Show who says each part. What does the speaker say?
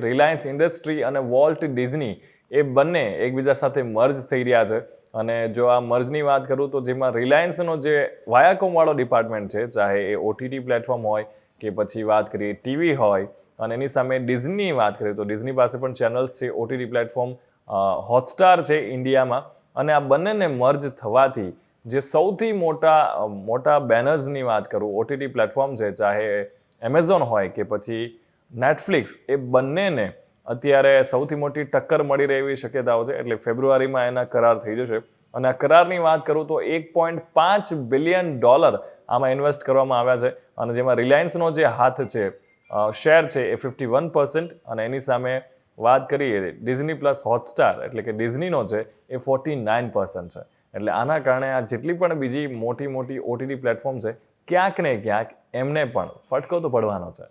Speaker 1: Reliance industry અને Walt Disney એ બંને એકબીજા સાથે મર્જ થઈ રહ્યા છે. અને જો આ મર્જની વાત કરું તો જેમાં રિલાયન્સનો જે વાયાકોમવાળો ડિપાર્ટમેન્ટ છે, ચાહે એ ઓટીટી પ્લેટફોર્મ હોય કે પછી વાત કરીએ ટીવી હોય, અને એની સામે ડિઝનીની વાત કરીએ તો ડિઝની પાસે પણ ચેનલ્સ છે, ઓટીટી પ્લેટફોર્મ હોટસ્ટાર છે ઇન્ડિયામાં. અને આ બંનેને મર્જ થવાથી જે સૌથી મોટા બેનર્સની વાત કરું, ઓટીટી પ્લેટફોર્મ છે, ચાહે એમેઝોન હોય કે પછી નેટફ્લિક્સ, એ બંનેને અત્યારે સૌથી મોટી ટક્કર મળી રહે એવી શક્યતાઓ છે. એટલે ફેબ્રુઆરીમાં એના કરાર થઈ જશે. અને આ કરારની વાત કરું તો $1.5 બિલિયન આમાં ઇન્વેસ્ટ કરવામાં આવ્યા છે. અને જેમાં રિલાયન્સનો જે હાથ છે, શેર છે, એ 51%, અને એની સામે વાત કરીએ ડિઝની પ્લસ હોટસ્ટાર એટલે કે ડિઝનીનો છે એ 49% છે. એટલે આના કારણે આ જેટલી પણ બીજી મોટી ઓટીટી પ્લેટફોર્મ છે, ક્યાંક ને ક્યાંક એમને પણ ફટકો તો પડવાનો છે.